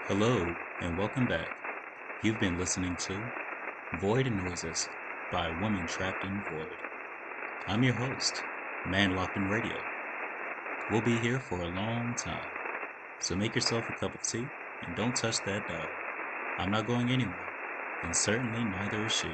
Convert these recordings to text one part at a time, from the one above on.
Hello, and welcome back. You've been listening to Void Noises by Woman Trapped in Void. I'm your host, Man Locked in Radio. We'll be here for a long time, so make yourself a cup of tea and don't touch that dial. I'm not going anywhere, and certainly neither is she.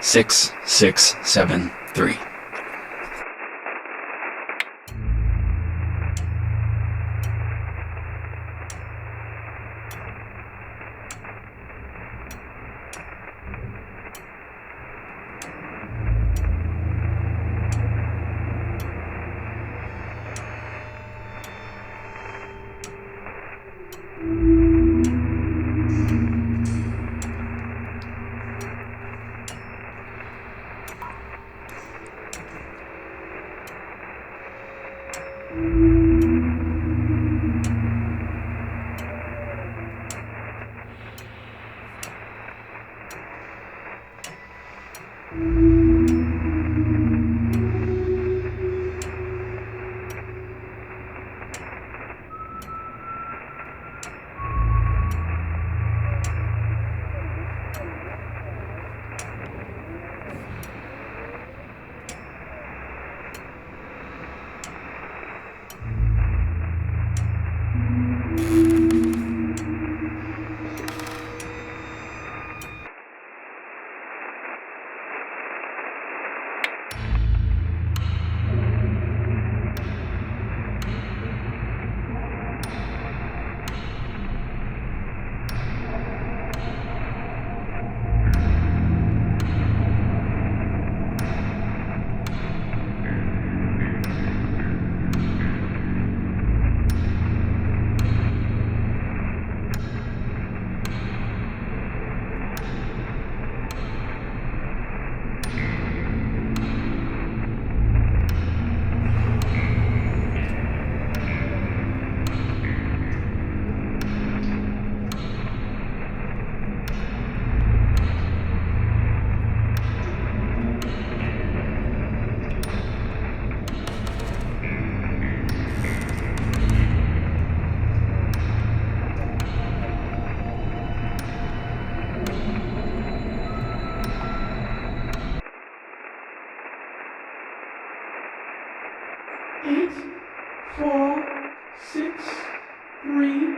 Six, 6, 7, 3. 8, 4, 6, 3.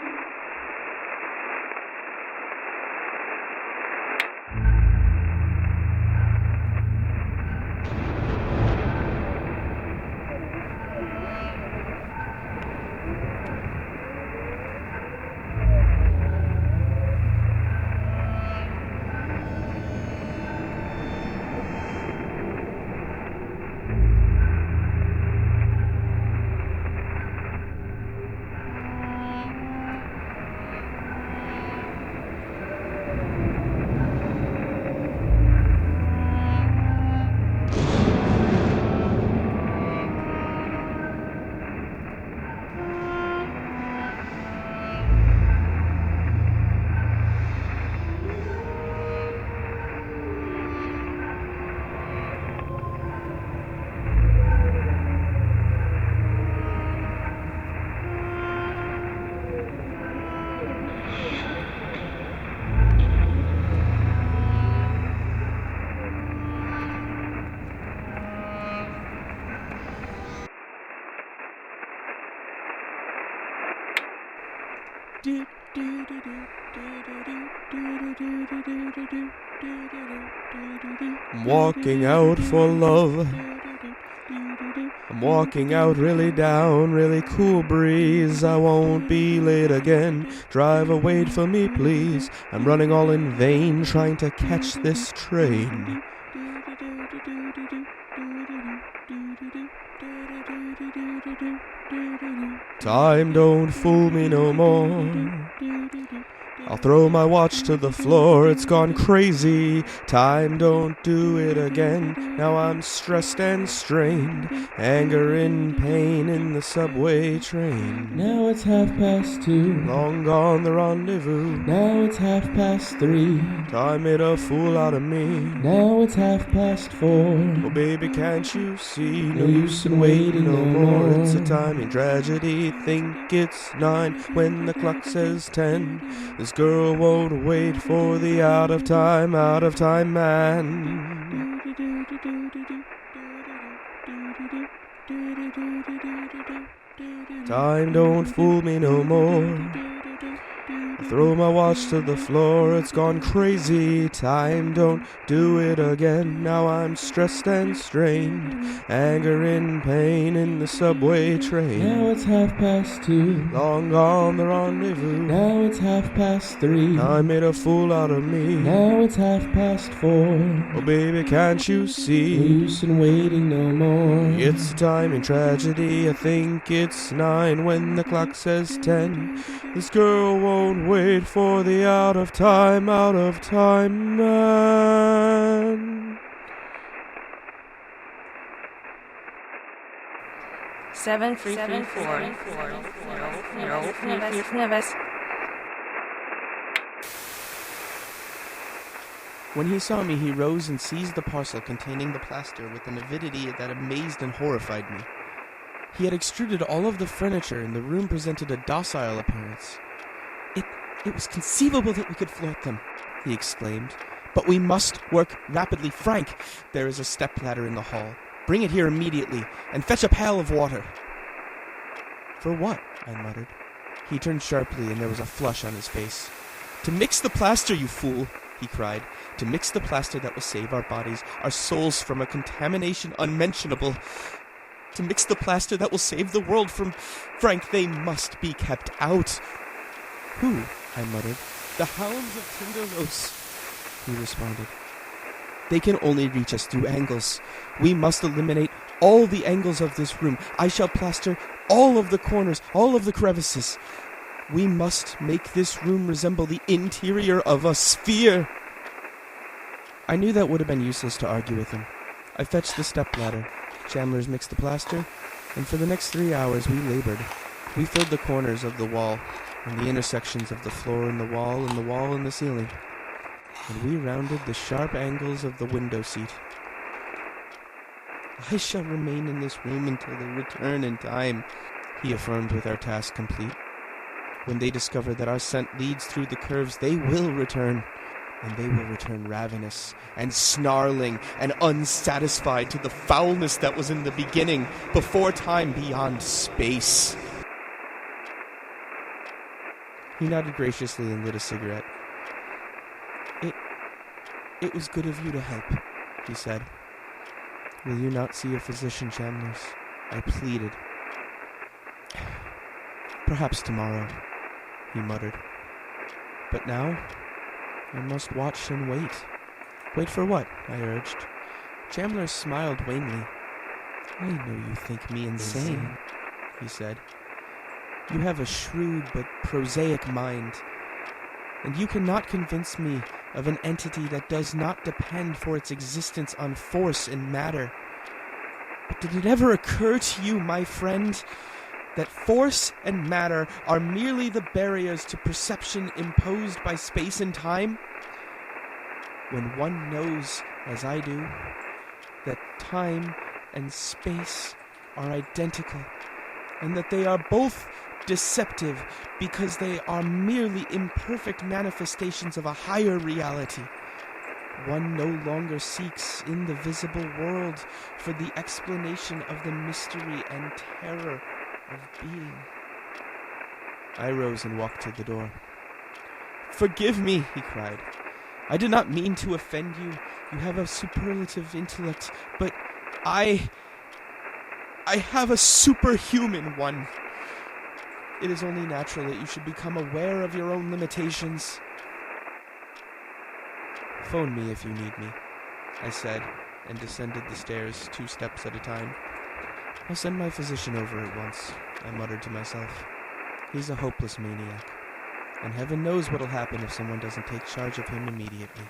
I'm walking out for love. I'm walking out really down, really cool breeze. I won't be late again. Driver, wait for me, please. I'm running all in vain, trying to catch this train. Time don't fool me no more. I'll throw my watch to the floor, it's gone crazy. Time don't do it again. Now I'm stressed and strained. Anger and pain in the subway train. Now it's 2:30. Long gone the rendezvous. Now it's 3:30. Time made a fool out of me. Now it's 4:30. Oh baby, can't you see? No use in waiting no more. It's a timing tragedy. Think it's 9 when the clock says 10. This girl won't wait for the out of time man. Time don't fool me no more. I throw my watch to the floor, it's gone crazy. Time don't do it again. Now I'm stressed and strained. Anger and pain in the subway train. Now it's 2:30. Long gone the rendezvous. Now it's 3:30. I made a fool out of me. Now it's 4:30. Oh baby, can't you see? No use in waiting no more. It's a timing tragedy. I think it's 9 when the clock says 10. This girl won't wait for the out of time man. 73334. When he saw me, he rose and seized the parcel containing the plaster with an avidity that amazed and horrified me. He had extruded all of the furniture, and the room presented a docile appearance. It was conceivable that we could float them, he exclaimed. But we must work rapidly. Frank, there is a stepladder in the hall. Bring it here immediately, and fetch a pail of water. For what? I muttered. He turned sharply, and there was a flush on his face. To mix the plaster, you fool, he cried. To mix the plaster that will save our bodies, our souls from a contamination unmentionable. To mix the plaster that will save the world from... Frank, they must be kept out. Who? I muttered. The Hounds of Tindalos, he responded. They can only reach us through angles. We must eliminate all the angles of this room. I shall plaster all of the corners, all of the crevices. We must make this room resemble the interior of a sphere. I knew that would have been useless to argue with him. I fetched the stepladder. Chandlers mixed the plaster, and for the next 3 hours we labored. We filled the corners of the wall, and the intersections of the floor and the wall and the ceiling. And we rounded the sharp angles of the window seat. I shall remain in this room until they return in time, he affirmed with our task complete. When they discover that our scent leads through the curves, they will return. and they will return ravenous and snarling and unsatisfied to the foulness that was in the beginning, before time, beyond space. He nodded graciously and lit a cigarette. It was good of you to help, he said. Will you not see a physician, Chandlers? I pleaded. Perhaps tomorrow, he muttered. But now, I must watch and wait. Wait for what? I urged. Chandler smiled wanly. I know you think me insane, he said. You have a shrewd but prosaic mind, and you cannot convince me of an entity that does not depend for its existence on force and matter. But did it ever occur to you, my friend, that force and matter are merely the barriers to perception imposed by space and time? When one knows, as I do, that time and space are identical, and that they are both deceptive because they are merely imperfect manifestations of a higher reality, one no longer seeks in the visible world for the explanation of the mystery and terror of being. I rose and walked to the door. Forgive me, he cried. I did not mean to offend you. You have a superlative intellect, but I have a superhuman one. It is only natural that you should become aware of your own limitations. Phone me if you need me, I said, and descended the stairs 2 steps at a time. I'll send my physician over at once, I muttered to myself. He's a hopeless maniac, and heaven knows what'll happen if someone doesn't take charge of him immediately.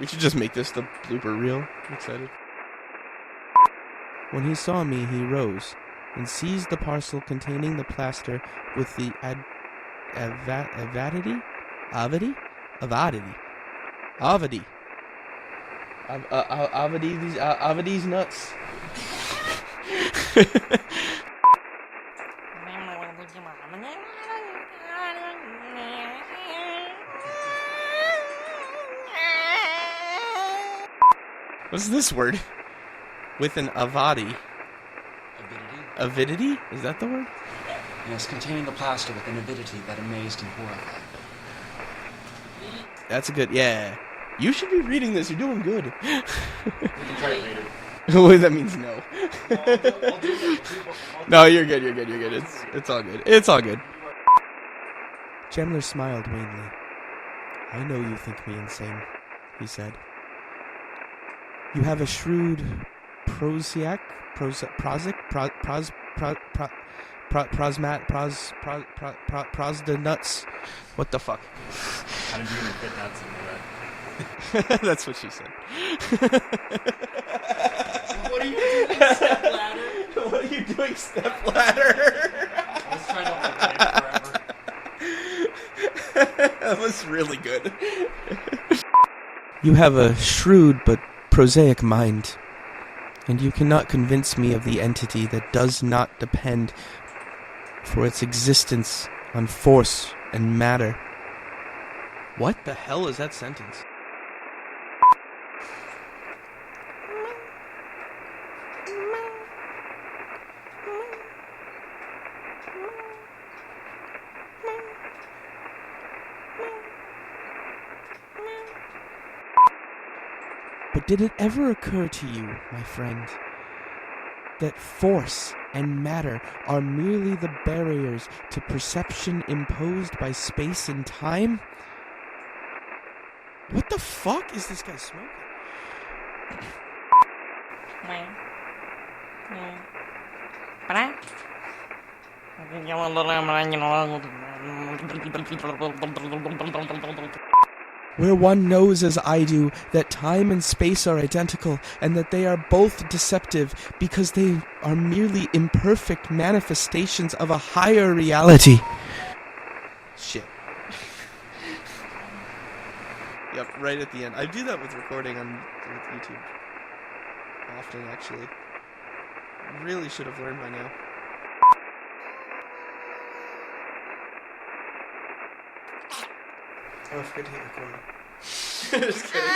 We should just make this the blooper reel. I'm excited. When he saw me, he rose and seized the parcel containing the plaster with the avidity these nuts. What's this word? With an avadi. Avidity? Is that the word? Yes, containing the plaster with an avidity that amazed and horrified. That's a good, yeah. You should be reading this, you're doing good. We can try it later. Well, that means no. No, you're good. It's all good. It's all good. Chandler smiled wanly. I know you think me insane, he said. You have a shrewd prosaic the nuts. What the fuck? How did you even fit nuts into that? That's what she said. What are you doing, stepladder? What are you doing, stepladder? I was trying to play it forever. That was really good. You have a shrewd but prosaic mind, and you cannot convince me of the entity that does not depend for its existence on force and matter. What the hell is that sentence? But did it ever occur to you, my friend, that force and matter are merely the barriers to perception imposed by space and time? What the fuck is this guy smoking? Where one knows as I do that time and space are identical and that they are both deceptive because they are merely imperfect manifestations of a higher reality. Shit. Yep, right at the end. I do that with recording with YouTube. Often, actually. Really should have learned by now. Oh, I forgot to hit record. Just kidding.